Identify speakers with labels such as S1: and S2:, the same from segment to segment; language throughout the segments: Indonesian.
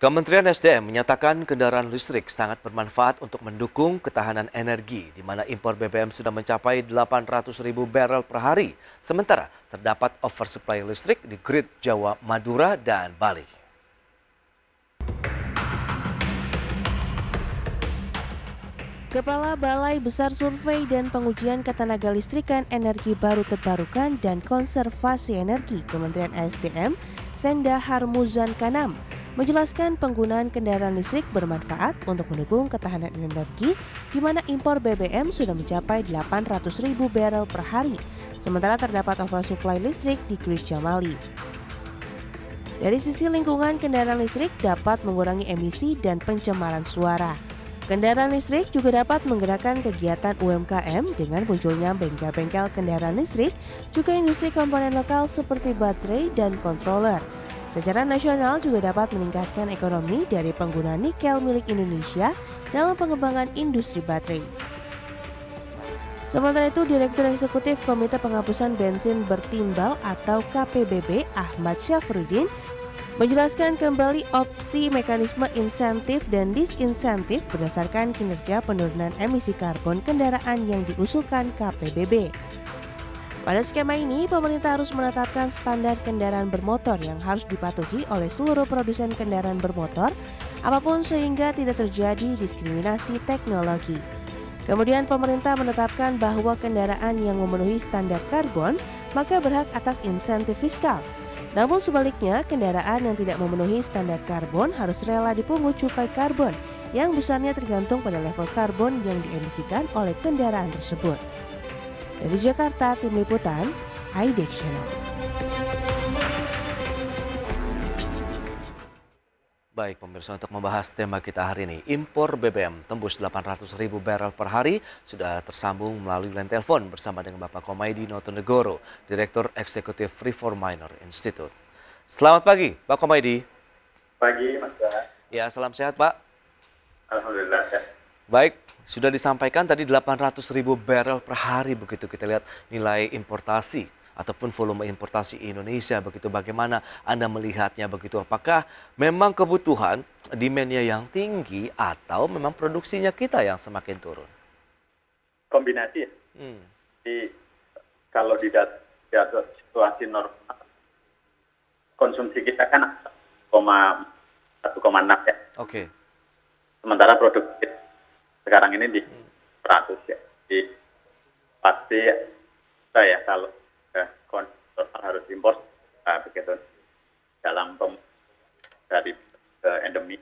S1: Kementerian SDM menyatakan kendaraan listrik sangat bermanfaat untuk mendukung ketahanan energi, di mana impor BBM sudah mencapai 800.000 barel per hari. Sementara terdapat oversupply listrik di grid Jawa, Madura, dan Bali.
S2: Kepala Balai Besar Survei dan Pengujian Ketenagalistrikan Energi Baru Terbarukan dan Konservasi Energi Kementerian SDM, Senda Harmuzan Kanam, menjelaskan penggunaan kendaraan listrik bermanfaat untuk mendukung ketahanan energi, di mana impor BBM sudah mencapai 800.000 barel per hari, sementara terdapat oversupply listrik di grid Jamali. Dari sisi lingkungan, kendaraan listrik dapat mengurangi emisi dan pencemaran suara. Kendaraan listrik juga dapat menggerakkan kegiatan UMKM dengan munculnya bengkel-bengkel kendaraan listrik, juga industri komponen lokal seperti baterai dan controller. Secara nasional juga dapat meningkatkan ekonomi dari penggunaan nikel milik Indonesia dalam pengembangan industri baterai. Sementara itu, Direktur Eksekutif Komite Penghapusan Bensin Bertimbal atau KPBB Ahmad Syafruddin menjelaskan kembali opsi mekanisme insentif dan disinsentif berdasarkan kinerja penurunan emisi karbon kendaraan yang diusulkan KPBB. Pada skema ini, pemerintah harus menetapkan standar kendaraan bermotor yang harus dipatuhi oleh seluruh produsen kendaraan bermotor, apapun sehingga tidak terjadi diskriminasi teknologi. Kemudian pemerintah menetapkan bahwa kendaraan yang memenuhi standar karbon maka berhak atas insentif fiskal. Namun sebaliknya, kendaraan yang tidak memenuhi standar karbon harus rela dipungut cukai karbon yang besarnya tergantung pada level karbon yang diemisikan oleh kendaraan tersebut. Dari Jakarta, Tim Liputan, iDex Channel.
S1: Baik pemirsa, untuk membahas tema kita hari ini, impor BBM tembus 800.000 barel per hari, sudah tersambung melalui line telepon bersama dengan Bapak Komaydi Notonegoro, Direktur Eksekutif Freeport Minor Institute. Selamat pagi, Pak Komaydi.
S3: Pagi, Mas.
S1: Ya, salam sehat, Pak.
S3: Alhamdulillah. Ya.
S1: Baik, sudah disampaikan tadi 800.000 barel per hari, begitu kita lihat nilai importasi ataupun volume importasi Indonesia, begitu bagaimana Anda melihatnya, begitu apakah memang kebutuhan demand-nya yang tinggi atau memang produksinya kita yang semakin turun?
S3: Kombinasi. Jadi kalau di situasi normal konsumsi kita kan 1,6 ya.
S1: Oke.
S3: Sementara produksi sekarang ini di 100 ya. Jadi pasti saya kalau harus impor begitu dalam dari endemi.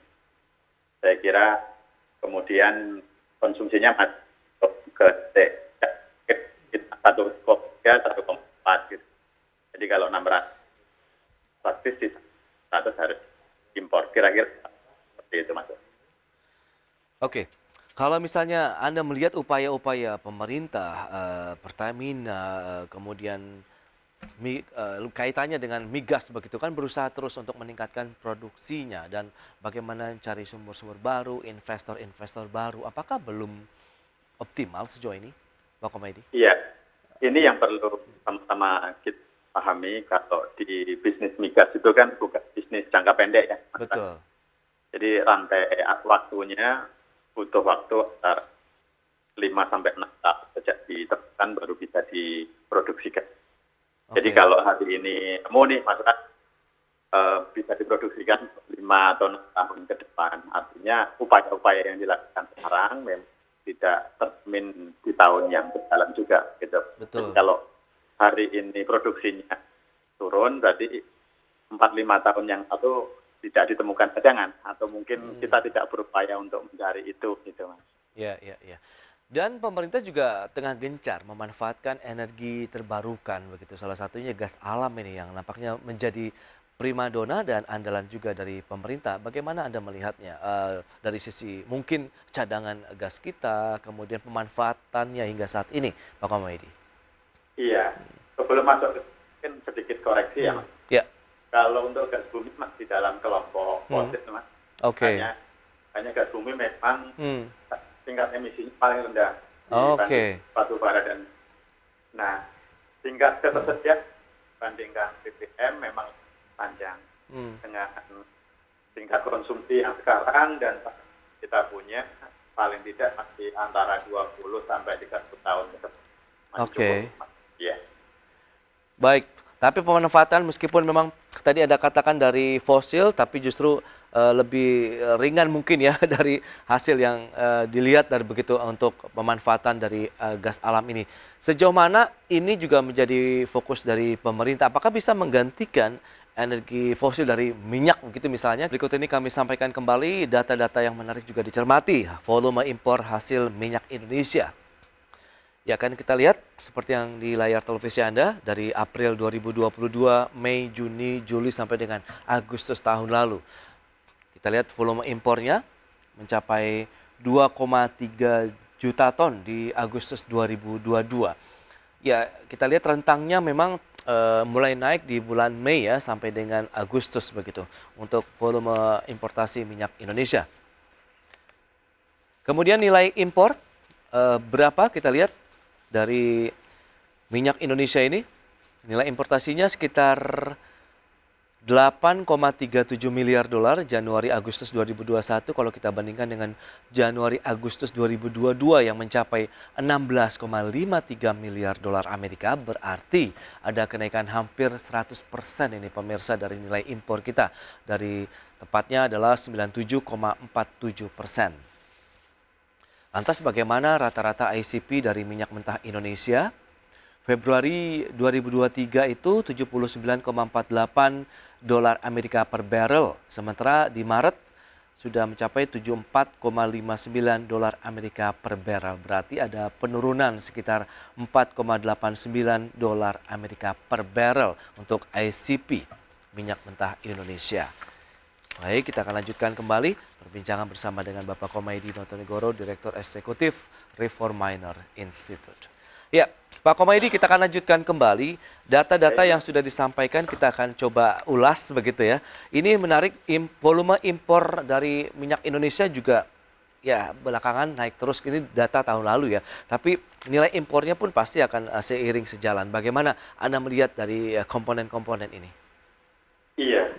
S3: Saya kira kemudian konsumsinya masuk ke 1,3, 1,4 gitu. Jadi kalau 600 pasti 100 harus impor, kira-kira seperti itu, Mas.
S1: Oke. Kalau misalnya Anda melihat upaya-upaya pemerintah, Pertamina, kemudian kaitannya dengan migas begitu kan, berusaha terus untuk meningkatkan produksinya dan bagaimana cari sumber-sumber baru, investor-investor baru, apakah belum optimal sejauh ini, Pak Komaydi?
S3: Iya, ini yang perlu sama-sama kita pahami. Kalau di bisnis migas itu kan bukan bisnis jangka pendek ya.
S1: Betul.
S3: Jadi rantai waktunya butuh waktu antara 5-6 tahun sejak ditemukan baru bisa diproduksikan. Jadi kalau hari ini temu nih masyarakat bisa diproduksikan 5 atau 6 tahun ke depan. Artinya upaya-upaya yang dilakukan sekarang memang tidak tercermin di tahun yang berjalan juga. Gitu. Jadi kalau hari ini produksinya turun, berarti 4-5 tahun yang lalu tidak ditemukan cadangan, atau mungkin kita tidak berupaya untuk mencari itu, gitu, Mas.
S1: Ya. Dan pemerintah juga tengah gencar memanfaatkan energi terbarukan, begitu. Salah satunya gas alam ini yang nampaknya menjadi primadona dan andalan juga dari pemerintah. Bagaimana Anda melihatnya dari sisi mungkin cadangan gas kita, kemudian pemanfaatannya hingga saat ini, Pak Komaydi?
S3: Iya, sebelum masuk mungkin sedikit koreksi ya, Mas.
S1: Ya.
S3: Kalau untuk gas bumi masih dalam kelompok fosil, Mas. Hanya gas bumi memang tingkat emisinya paling rendah dibanding batu bara dan tingkat ketersediaan dibandingkan BBM memang panjang dengan tingkat konsumsi yang sekarang dan kita punya paling tidak masih antara 20 sampai 30 tahun ke depan. Masih
S1: Oke.
S3: cukup. Ya.
S1: Baik, tapi pemanfaatan meskipun memang tadi Anda katakan dari fosil, tapi justru lebih ringan mungkin ya dari hasil yang dilihat dari begitu untuk pemanfaatan dari gas alam ini. Sejauh mana ini juga menjadi fokus dari pemerintah? Apakah bisa menggantikan energi fosil dari minyak begitu misalnya? Berikut ini kami sampaikan kembali data-data yang menarik juga dicermati. Volume impor hasil minyak Indonesia. Ya, kan kita lihat seperti yang di layar televisi Anda dari April 2022, Mei, Juni, Juli sampai dengan Agustus tahun lalu. Kita lihat volume impornya mencapai 2,3 juta ton di Agustus 2022. Ya, kita lihat rentangnya memang mulai naik di bulan Mei ya sampai dengan Agustus begitu untuk volume importasi minyak Indonesia. Kemudian nilai impor berapa kita lihat dari minyak Indonesia ini, nilai importasinya sekitar 8,37 miliar dolar Januari Agustus 2021 kalau kita bandingkan dengan Januari Agustus 2022 yang mencapai 16,53 miliar dolar Amerika, berarti ada kenaikan hampir 100% ini pemirsa dari nilai impor kita, dari tepatnya adalah 97,47%. Lantas bagaimana rata-rata ICP dari minyak mentah Indonesia? Februari 2023 itu 79,48 dolar Amerika per barrel. Sementara di Maret sudah mencapai 74,59 dolar Amerika per barrel. Berarti ada penurunan sekitar 4,89 dolar Amerika per barrel untuk ICP minyak mentah Indonesia. Baik, kita akan lanjutkan kembali perbincangan bersama dengan Bapak Komaydi Notonegoro, Direktur Eksekutif Reforminer Institute. Ya, Pak Komaydi, kita akan lanjutkan kembali data-data yang sudah disampaikan, kita akan coba ulas begitu ya. Ini menarik, volume impor dari minyak Indonesia juga ya belakangan naik terus, ini data tahun lalu ya. Tapi nilai impornya pun pasti akan seiring sejalan. Bagaimana Anda melihat dari komponen-komponen ini?
S3: Iya.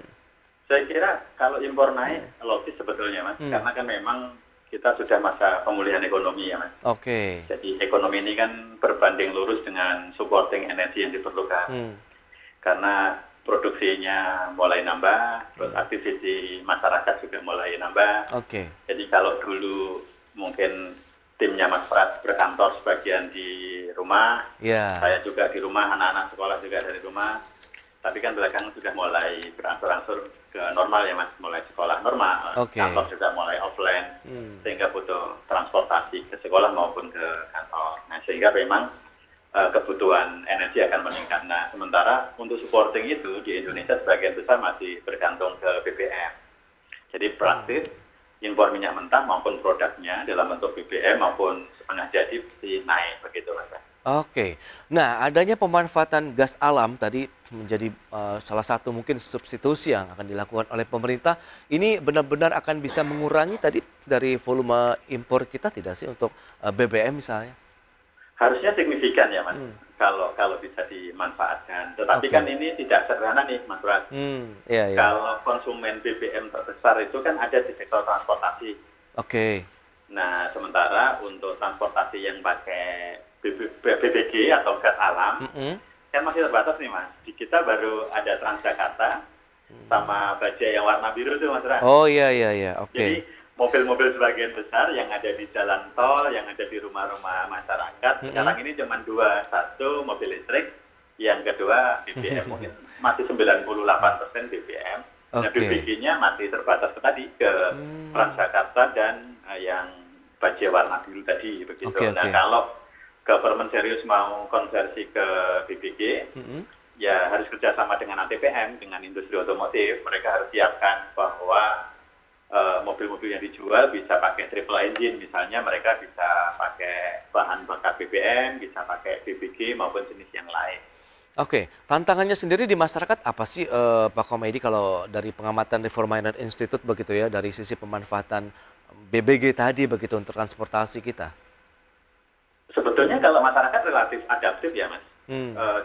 S3: Saya kira kalau impor naik logis sebetulnya Mas, karena kan memang kita sudah masa pemulihan ekonomi ya Mas.
S1: Oke.
S3: Jadi ekonomi ini kan berbanding lurus dengan supporting energi yang diperlukan. Karena produksinya mulai nambah, terus aktivitas masyarakat juga mulai nambah.
S1: Oke.
S3: Jadi kalau dulu mungkin timnya Mas Pras berkantor sebagian di rumah, saya juga di rumah, anak-anak sekolah juga dari rumah. Tapi kan belakangan sudah mulai berangsur-angsur ke normal ya Mas, mulai sekolah normal, kantor juga mulai offline, sehingga butuh transportasi ke sekolah maupun ke kantor. Nah sehingga memang kebutuhan energi akan meningkat. Nah sementara untuk supporting itu di Indonesia sebagian besar masih bergantung ke BBM. Jadi praktis impor minyak mentah maupun produknya dalam bentuk BBM maupun setengah jadi mesti naik begitu Mas.
S1: Oke, nah adanya pemanfaatan gas alam tadi menjadi salah satu mungkin substitusi yang akan dilakukan oleh pemerintah. Ini benar-benar akan bisa mengurangi tadi dari volume impor kita tidak sih untuk BBM misalnya?
S3: Harusnya signifikan ya Mas, kalau bisa dimanfaatkan. Tetapi kan ini tidak sederhana nih Mas Ras.
S1: Iya.
S3: Kalau konsumen BBM terbesar itu kan ada di sektor transportasi.
S1: Oke.
S3: Nah sementara untuk transportasi yang pakai BBG atau gas alam kan masih terbatas nih Mas. Di kita baru ada Transjakarta sama bajai yang warna biru itu Mas Ras.
S1: Oh iya, oke.
S3: Jadi mobil-mobil sebagian besar yang ada di jalan tol, yang ada di rumah-rumah masyarakat, sekarang ini cuma dua, satu mobil listrik, yang kedua BBM, mungkin masih 98% BBM. Nah BBG-nya masih terbatas tadi ke Transjakarta dan yang bajai warna biru tadi begitu. Nah kalau government serius mau konversi ke BBG, ya harus kerjasama dengan ATPM, dengan industri otomotif. Mereka harus siapkan bahwa mobil-mobil yang dijual bisa pakai triple engine, misalnya mereka bisa pakai bahan bakar BBM, bisa pakai BBG maupun jenis yang lain.
S1: Oke, tantangannya sendiri di masyarakat apa sih Pak Komaydi kalau dari pengamatan Reforminer Institute begitu ya, dari sisi pemanfaatan BBG tadi begitu untuk transportasi kita?
S3: Sebetulnya kalau masyarakat relatif adaptif ya Mas.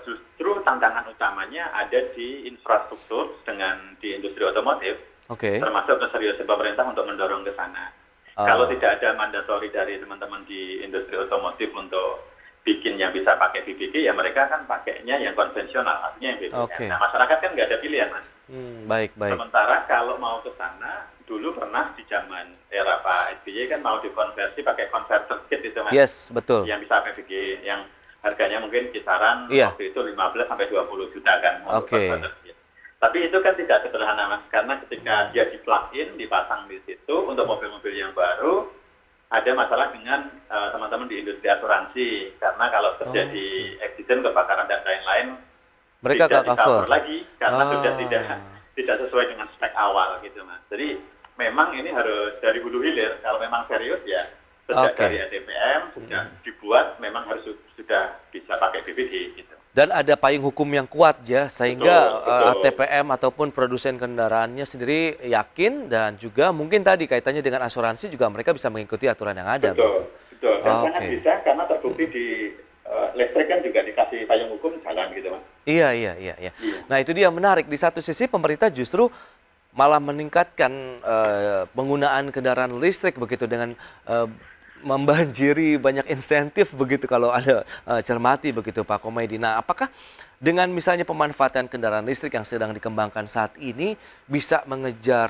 S3: Justru tantangan utamanya ada di infrastruktur dengan di industri otomotif.
S1: Oke.
S3: termasuk keseriusan pemerintah untuk mendorong ke sana.
S1: Oh.
S3: Kalau tidak ada mandatori dari teman-teman di industri otomotif untuk bikin yang bisa pakai BBG, ya mereka kan pakainya yang konvensional, artinya yang BBM.
S1: Oke.
S3: Nah, masyarakat kan nggak ada pilihan, Mas.
S1: Baik, baik.
S3: Sementara kalau mau ke sana, dulu pernah di zaman era Pak SBY kan mau dikonversi pakai converter kit itu, Mas.
S1: Yes, betul.
S3: Yang bisa PBG, yang harganya mungkin kisaran
S1: Iya.
S3: waktu itu 15 sampai 20 juta kan untuk
S1: Oke.
S3: converter kit. Tapi itu kan tidak sederhana, Mas, karena ketika dia di-plug-in, dipasang di situ untuk mobil-mobil yang baru, ada masalah dengan teman-teman di industri asuransi, karena kalau terjadi accident, kebakaran dan lain-lain,
S1: Mereka
S3: tidak
S1: nggak cover.
S3: lagi karena sudah
S1: Ah.
S3: tidak sesuai dengan spek awal gitu, Mas. Jadi memang ini harus dari hulu hilir. Kalau memang serius ya sejak
S1: Oke.
S3: dari ADPM sudah dibuat, memang harus sudah bisa pakai BPD gitu.
S1: Dan ada payung hukum yang kuat ya, sehingga
S3: Betul, betul.
S1: ATPM ataupun produsen kendaraannya sendiri yakin, dan juga mungkin tadi kaitannya dengan asuransi juga mereka bisa mengikuti aturan yang ada.
S3: Betul, betul. Dan sangat
S1: Oke.
S3: bisa karena terbukti di listrik kan juga dikasih payung hukum jalan gitu, Mas.
S1: Iya, iya, iya, iya.
S3: Iya.
S1: Nah, itu dia menarik. Di satu sisi pemerintah justru malah meningkatkan penggunaan kendaraan listrik begitu dengan membanjiri banyak insentif begitu kalau Anda cermati begitu Pak Komaydi. Nah, apakah dengan misalnya pemanfaatan kendaraan listrik yang sedang dikembangkan saat ini bisa mengejar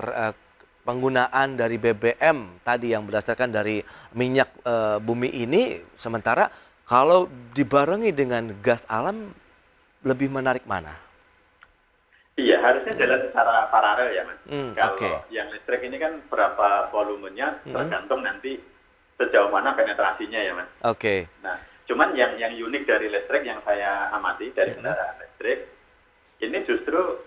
S1: penggunaan dari BBM tadi yang berdasarkan dari minyak bumi ini, sementara kalau dibarengi dengan gas alam lebih menarik mana?
S3: Iya, harusnya jalan secara paralel ya, Mas. Kalau
S1: Oke.
S3: yang listrik ini kan berapa volumenya tergantung nanti sejauh mana penetrasinya ya, Mas.
S1: Oke.
S3: Nah, cuman yang unik dari listrik yang saya amati dari kendaraan listrik, ini justru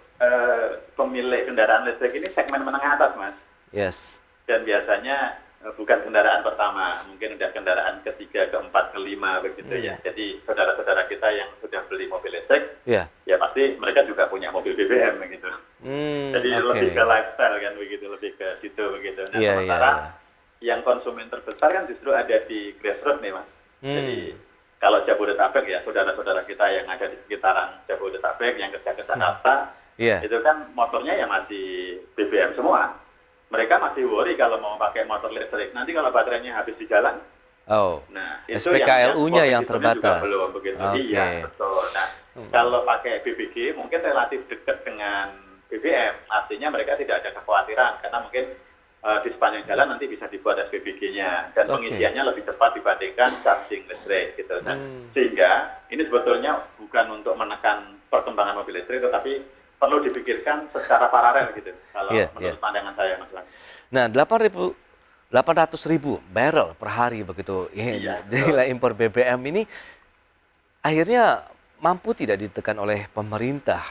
S3: pemilik kendaraan listrik ini segmen menengah atas, Mas.
S1: Yes.
S3: Dan biasanya bukan kendaraan pertama, mungkin udah kendaraan ketiga, keempat, kelima begitu ya. Jadi saudara-saudara kita yang sudah beli mobil listrik,
S1: Ya.
S3: ya pasti mereka juga punya mobil BBM begitu. Jadi
S1: Oke.
S3: lebih ke lifestyle kan begitu, lebih ke situ begitu. Nah,
S1: Iya,
S3: sementara
S1: iya,
S3: yang konsumen terbesar kan justru ada di grassroots nih, Mas. Jadi
S1: Hmm.
S3: kalau Jabodetabek ya, saudara-saudara kita yang ada di sekitaran Jabodetabek yang kerja ke Jakarta,
S1: Iya.
S3: itu kan motornya ya masih BBM semua. Mereka masih worry kalau mau pakai motor listrik. Nanti kalau baterainya habis di jalan,
S1: Oh.
S3: nah itu
S1: SPKLU-nya yang
S3: posisinya juga
S1: terbatas.
S3: belum begitu.
S1: Oke.
S3: Iya, betul. Nah, kalau pakai BBG mungkin relatif dekat dengan BBM, artinya mereka tidak ada kekhawatiran karena mungkin di sepanjang jalan nanti bisa dibuat SPBG-nya dan
S1: Oke.
S3: pengisiannya lebih cepat dibandingkan charging listrik gitu. Nah, sehingga ini sebetulnya bukan untuk menekan perkembangan mobil listrik, tetapi perlu dipikirkan secara paralel gitu. Kalau
S1: Iya,
S3: menurut
S1: iya.
S3: pandangan saya, Mas Lang.
S1: Nah, 800.000 barrel per hari begitu.
S3: Iya,
S1: Nilai impor BBM ini akhirnya mampu tidak ditekan oleh pemerintah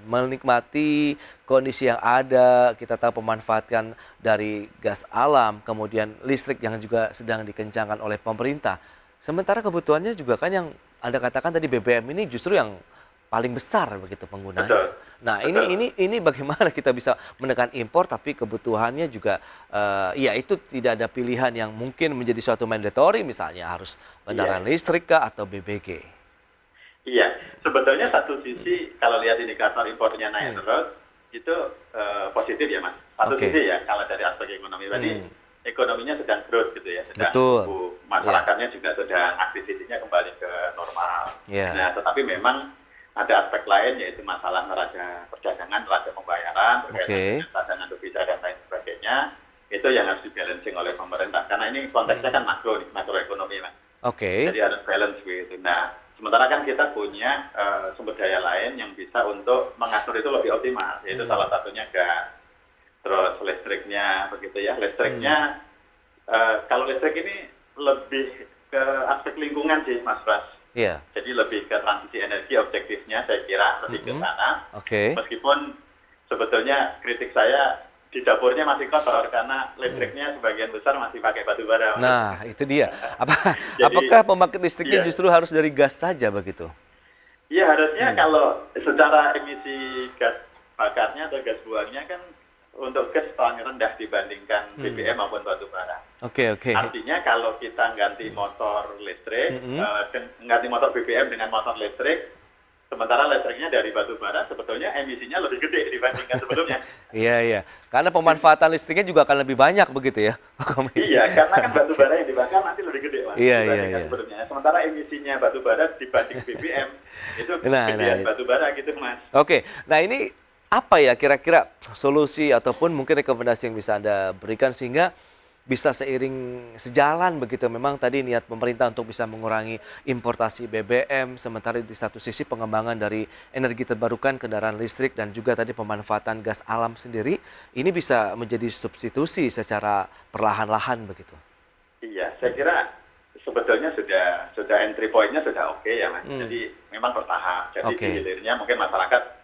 S1: menikmati kondisi yang ada. Kita tahu pemanfaatkan dari gas alam, kemudian listrik yang juga sedang dikencangkan oleh pemerintah. Sementara kebutuhannya juga kan yang Anda katakan tadi BBM ini justru yang paling besar begitu penggunanya.
S3: Betul.
S1: Nah,
S3: Betul.
S1: ini bagaimana kita bisa menekan impor tapi kebutuhannya juga ya itu tidak ada pilihan yang mungkin menjadi suatu mandatory, misalnya harus kendaraan listrik kah atau BBG.
S3: Iya, sebetulnya satu sisi kalau lihat indikator impornya naik terus itu positif ya, Mas. Satu
S1: Oke.
S3: sisi ya kalau dari aspek ekonomi tadi ekonominya sedang growth gitu ya, sedang
S1: Betul.
S3: tumbuh. Masyarakatnya juga sedang aktivitasnya kembali ke normal.
S1: Iya.
S3: Nah, tetapi memang ada aspek lain yaitu masalah neraca perdagangan, neraca pembayaran, berkaitan dengan cadangan devisa dan lain sebagainya. Itu yang harus dibalancing oleh pemerintah karena ini konteksnya kan makroekonomi, Mas.
S1: Oke.
S3: Jadi harus balance begitu. Nah, sementara kan kita punya sumber daya lain yang bisa untuk mengatur itu lebih optimal, yaitu salah satunya gas, terus listriknya begitu ya. Listriknya kalau listrik ini lebih ke aspek lingkungan sih, Mas Pras.
S1: Iya.
S3: Jadi lebih ke transisi energi objektifnya saya kira lebih ke sana.
S1: Oke.
S3: Meskipun sebetulnya kritik saya di dapurnya masih kotor karena listriknya sebagian besar masih pakai batu bara.
S1: Nah, itu dia.
S3: Jadi,
S1: Apakah pembangkit listriknya
S3: iya.
S1: justru harus dari gas saja begitu?
S3: Iya, harusnya kalau secara emisi gas bakarnya atau gas buangnya kan untuk gas paling rendah dibandingkan BBM maupun batu bara.
S1: Oke, oke.
S3: Artinya kalau kita ganti motor listrik, ganti motor BBM dengan motor listrik, Sementara listriknya dari batu bara sebetulnya emisinya lebih gede dibandingkan sebelumnya.
S1: Iya, iya. Karena pemanfaatan listriknya juga akan lebih banyak begitu ya, Pak Komit?
S3: Iya, karena kan batu bara yang dibakar nanti lebih gede, Mas,
S1: Iya, iya,
S3: dibandingkan
S1: iya.
S3: sebelumnya. Sementara emisinya batu bara dibanding BBM itu
S1: Nah,
S3: gedean
S1: itu.
S3: batu bara gitu, Mas.
S1: Oke, nah ini apa ya kira-kira solusi ataupun mungkin rekomendasi yang bisa Anda berikan sehingga bisa sejalan begitu. Memang tadi niat pemerintah untuk bisa mengurangi importasi BBM, sementara di satu sisi pengembangan dari energi terbarukan kendaraan listrik dan juga tadi pemanfaatan gas alam sendiri, ini bisa menjadi substitusi secara perlahan-lahan begitu.
S3: Iya, saya kira sebetulnya sudah entry point-nya sudah oke ya, Mas. Jadi memang bertahap. Jadi
S1: Oke.
S3: di hilirnya mungkin masyarakat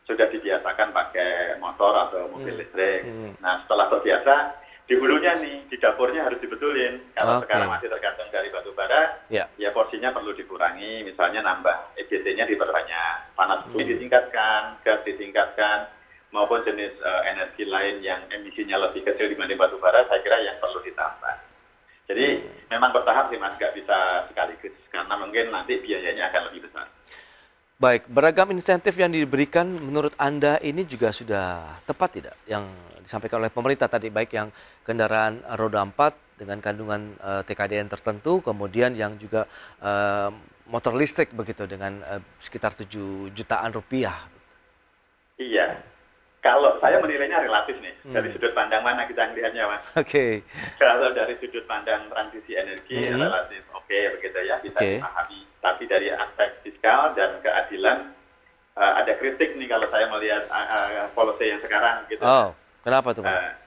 S3: sudah dibiasakan pakai motor atau mobil listrik. Nah, setelah terbiasa, di hulunya nih, di dapurnya harus dibetulin. Kalau
S1: Oke.
S3: sekarang masih tergantung dari batu bara,
S1: Ya.
S3: ya porsinya perlu dikurangi. Misalnya nambah EBT-nya diperbanyak, panas bumi ditingkatkan, gas ditingkatkan, maupun jenis energi lain yang emisinya lebih kecil dibanding batu bara, saya kira yang perlu ditambah. Jadi memang bertahap sih, Mas, nggak bisa sekaligus karena mungkin nanti biayanya akan lebih besar.
S1: Baik, beragam insentif yang diberikan menurut Anda ini juga sudah tepat tidak? Yang disampaikan oleh pemerintah tadi, baik yang kendaraan roda 4 dengan kandungan TKDN tertentu, kemudian yang juga motor listrik begitu dengan sekitar 7 jutaan rupiah.
S3: Iya, kalau saya menilainya relatif nih, dari sudut pandang mana kita melihatnya, Mas.
S1: Oke.
S3: Kalau dari sudut pandang transisi energi relatif oke begitu ya, bisa
S1: Oke.
S3: dipahami. Tapi dari aspek fiskal dan keadilan ada kritik nih kalau saya melihat policy yang sekarang gitu.
S1: Oh, kenapa tuh, Pak?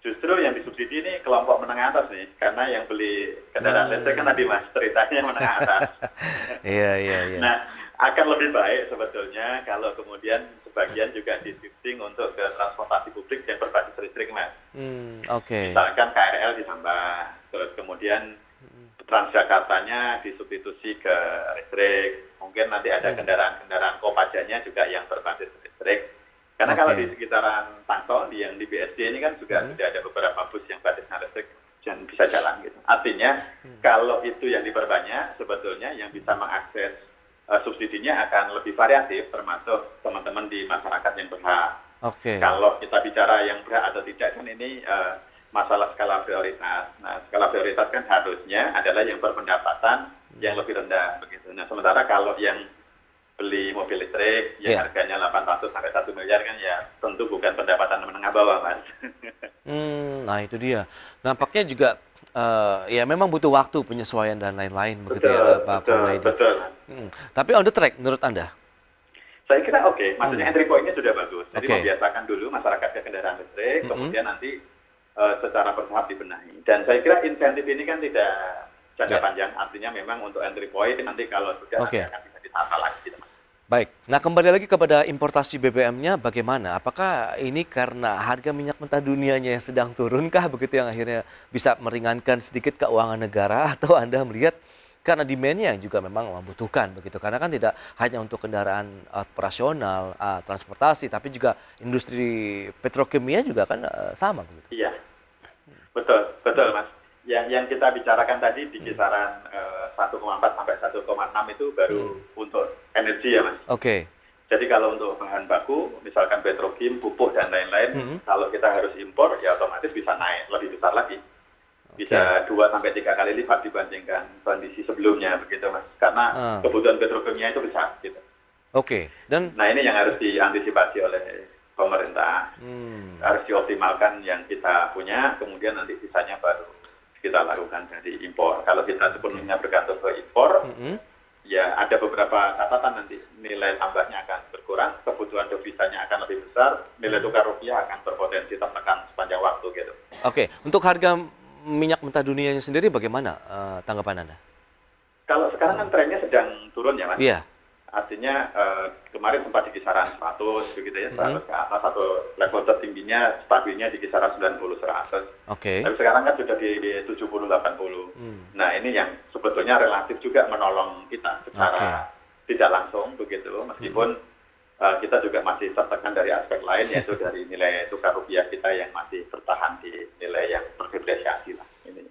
S3: Justru yang disubsidi ini kelompok menengah atas nih, karena yang beli kendaraan listrik kan tadi, Mas, ceritanya menengah atas.
S1: Iya, iya, iya.
S3: Nah, akan lebih baik sebetulnya kalau kemudian sebagian juga di-shifting untuk ke transportasi publik yang berbasis listrik, Mas.
S1: Oke.
S3: Misalkan KRL ditambah, terus kemudian Transjakartanya disubstitusi ke listrik. Mungkin nanti ada kendaraan-kendaraan Kopajanya juga yang berbasis listrik. Karena kalau di sekitaran Tangsel, yang di BSD ini kan juga sudah ada beberapa bus yang basisnya listrik dan bisa jalan gitu. Artinya kalau itu yang diperbanyak, sebetulnya yang bisa mengakses subsidinya akan lebih variatif, termasuk teman-teman di masyarakat yang berhak.
S1: Oke.
S3: Kalau kita bicara yang berhak atau tidak, kan ini masalah skala prioritas. Nah, skala prioritas kan harusnya adalah yang berpendapatan yang lebih rendah begitu. Nah, sementara kalau yang beli mobil listrik yang harganya 800 sampai 1 miliar kan ya tentu bukan pendapatan menengah bawah, Mas.
S1: Nah itu dia. Nampaknya juga ya memang butuh waktu penyesuaian dan lain-lain begitu ya, Pak Kumaydi.
S3: Betul.
S1: Tapi on the track menurut Anda?
S3: Saya kira oke. Maksudnya entry point-nya sudah bagus. Jadi
S1: Oke.
S3: membiasakan dulu masyarakat ke kendaraan listrik, kemudian nanti secara bertahap dibenahi. Dan saya kira insentif ini kan tidak jangka panjang, artinya memang untuk entry point nanti kalau sudah nanti akan bisa ditata lagi gitu, Mas.
S1: Baik, nah kembali lagi kepada importasi BBM-nya bagaimana? Apakah ini karena harga minyak mentah dunianya yang sedang turunkah begitu yang akhirnya bisa meringankan sedikit keuangan negara atau Anda melihat karena demand-nya yang juga memang membutuhkan begitu? Karena kan tidak hanya untuk kendaraan operasional, transportasi, tapi juga industri petrokimia juga kan sama begitu.
S3: Iya, betul Mas. Yang kita bicarakan tadi di kisaran 1,4 sampai 1,6 itu baru untuk energi ya, Mas.
S1: Oke.
S3: Jadi kalau untuk bahan baku, misalkan petrokim, pupuk dan lain-lain, kalau kita harus impor ya otomatis bisa naik lebih besar lagi. Bisa 2 sampai 3 kali lipat dibandingkan kondisi sebelumnya begitu, Mas. Karena kebutuhan petrokimia itu besar gitu.
S1: Oke. Dan
S3: nah ini yang harus diantisipasi oleh pemerintah. Harus dioptimalkan yang kita punya, kemudian nanti sisanya baru kita lakukan dari impor. Kalau kita sepenuhnya bergantung ke impor, ya ada beberapa catatan nanti. Nilai tambahnya akan berkurang, kebutuhan devisanya akan lebih besar, nilai tukar rupiah akan berpotensi tertekan sepanjang waktu gitu.
S1: Oke, untuk harga minyak mentah dunianya sendiri bagaimana tanggapan Anda?
S3: Kalau sekarang kan trennya sedang turun ya, Mas.
S1: Iya.
S3: Artinya kemarin sempat di kisaran 100 begitu ya, 100 ke atas, satu level tertingginya stabilnya di kisaran 90-100.
S1: Oke.
S3: Tapi sekarang kan sudah di 70-80. Nah ini yang sebetulnya relatif juga menolong kita secara tidak langsung begitu, meskipun kita juga masih tertekan dari aspek lain, yaitu dari nilai tukar rupiah kita yang masih bertahan di nilai yang berdepresiasi lah. Ini.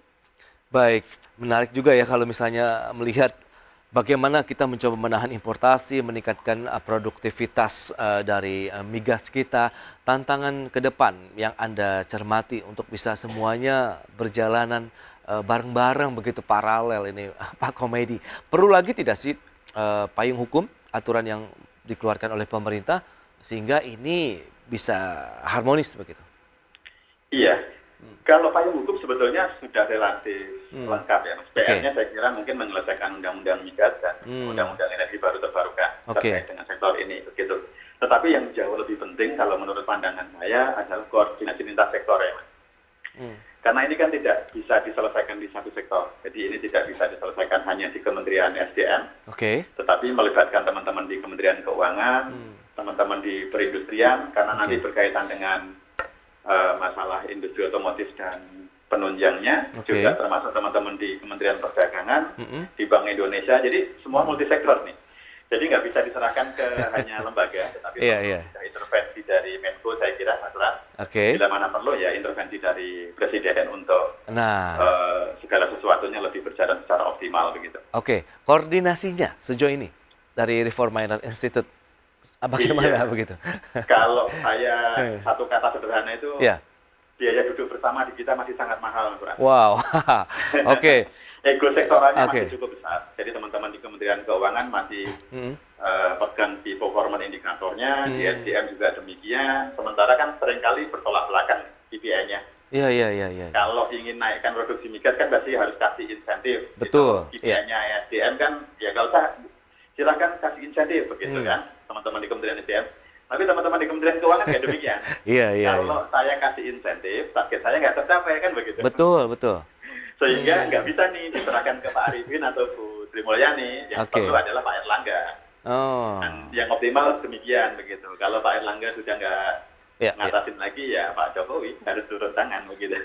S1: Baik, menarik juga ya kalau misalnya melihat bagaimana kita mencoba menahan importasi, meningkatkan produktivitas dari migas kita, tantangan ke depan yang Anda cermati untuk bisa semuanya berjalanan bareng-bareng begitu paralel ini, Pak Komedi. Perlu lagi tidak sih payung hukum, aturan yang dikeluarkan oleh pemerintah sehingga ini bisa harmonis begitu?
S3: Iya, kalau payung hukum sebetulnya sudah relatif lengkap ya, Mas. PR-nya saya kira mungkin menyelesaikan undang-undang migas dan undang-undang energi baru terbarukan terkait dengan sektor ini, begitu. Tetapi yang jauh lebih penting kalau menurut pandangan saya adalah koordinasi lintas sektor ya, Mas. Karena ini kan tidak bisa diselesaikan di satu sektor. Jadi ini tidak bisa diselesaikan hanya di Kementerian SDM, tetapi melibatkan teman-teman di Kementerian Keuangan, teman-teman di perindustrian, karena nanti berkaitan dengan masalah industri otomotif dan penunjangnya, juga termasuk teman-teman di Kementerian Perdagangan, di Bank Indonesia, jadi semua multisektor nih. Jadi nggak bisa diserahkan ke hanya lembaga, tetapi bisa intervensi dari Menko, saya kira Mas Ras. Bila mana perlu ya intervensi dari Presiden untuk segala sesuatunya lebih berjalan secara optimal begitu.
S1: Koordinasinya sejauh ini dari Reforminer Institute bagaimana begitu?
S3: Kalau saya satu kata sederhana itu biaya duduk bersama di kita masih sangat mahal, Mas Ras.
S1: Wow,
S3: Ego sektoralnya masih cukup besar. Jadi teman-teman di Kementerian Keuangan masih pegang di performance indikatornya, di SDM juga demikian. Sementara kan seringkali bertolak belakang KPI-nya.
S1: Iya.
S3: Kalau ingin naikkan produksi migas kan pasti harus kasih insentif.
S1: Betul.
S3: KPI-nya SDM kan ya nggak usah, silakan kasih insentif begitu kan, teman-teman di Kementerian SDM. Tapi teman-teman di Kementerian Keuangan nggak demikian. Kalau saya kasih insentif, target saya nggak tercapai kan begitu.
S1: Betul.
S3: Sehingga nggak bisa nih diserahkan ke Pak Arifin atau Bu Sri Mulyani. Yang perlu adalah Pak Erlangga. Dan yang optimal demikian begitu. Kalau Pak Erlangga sudah nggak ngatasin lagi ya Pak Jokowi harus turun tangan begitu.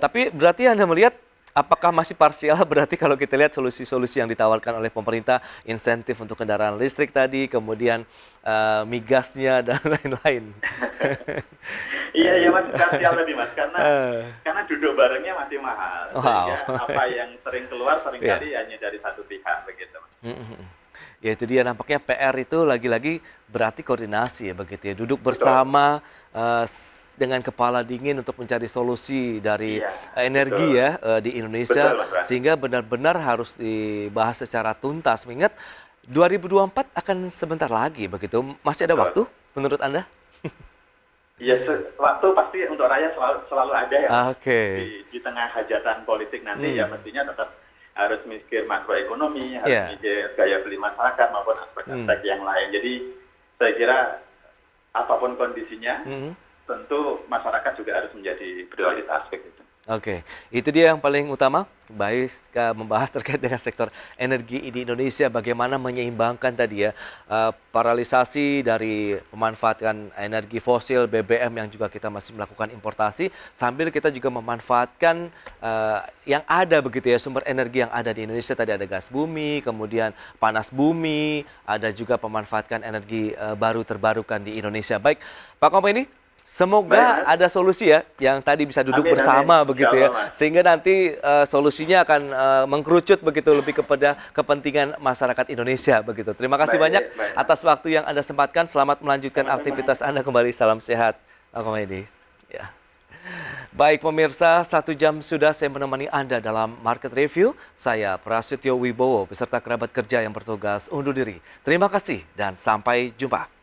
S1: Tapi berarti Anda melihat apakah masih parsial? Berarti kalau kita lihat solusi-solusi yang ditawarkan oleh pemerintah, insentif untuk kendaraan listrik tadi, kemudian migasnya dan lain-lain.
S3: Iya Mas, parsial tadi Mas, karena duduk barengnya masih mahal. Sehingga apa yang sering keluar seringkali hanya dari satu pihak begitu.
S1: Ya itu dia, nampaknya PR itu lagi-lagi berarti koordinasi ya begitu ya, duduk bersama dengan kepala dingin untuk mencari solusi dari energi di Indonesia, sehingga benar-benar harus dibahas secara tuntas. Mengingat 2024 akan sebentar lagi begitu, masih ada waktu menurut Anda?
S3: Ya, waktu pasti untuk rakyat selalu ada ya. Di tengah hajatan politik nanti ya mestinya tetap harus mikir makroekonomi, harus mikir gaya beli masyarakat maupun aspek-aspek yang lain. Jadi saya kira apapun kondisinya, tentu masyarakat juga harus menjadi prioritas begitu.
S1: Itu dia yang paling utama, baik membahas terkait dengan sektor energi di Indonesia, bagaimana menyeimbangkan tadi ya, paralisasi dari pemanfaatan energi fosil, BBM yang juga kita masih melakukan importasi, sambil kita juga memanfaatkan yang ada begitu ya, sumber energi yang ada di Indonesia. Tadi ada gas bumi, kemudian panas bumi, ada juga pemanfaatkan energi baru terbarukan di Indonesia. Baik, Pak Komedi, semoga ada solusi ya, yang tadi bisa duduk bersama begitu ya, sehingga nanti solusinya akan mengkerucut begitu lebih kepada kepentingan masyarakat Indonesia begitu. Terima kasih banyak atas waktu yang Anda sempatkan. Selamat melanjutkan aktivitas Anda kembali. Salam sehat, Pak Komedi. Baik pemirsa, 1 jam sudah saya menemani Anda dalam Market Review. Saya Prasetyo Wibowo beserta kerabat kerja yang bertugas undur diri. Terima kasih dan sampai jumpa.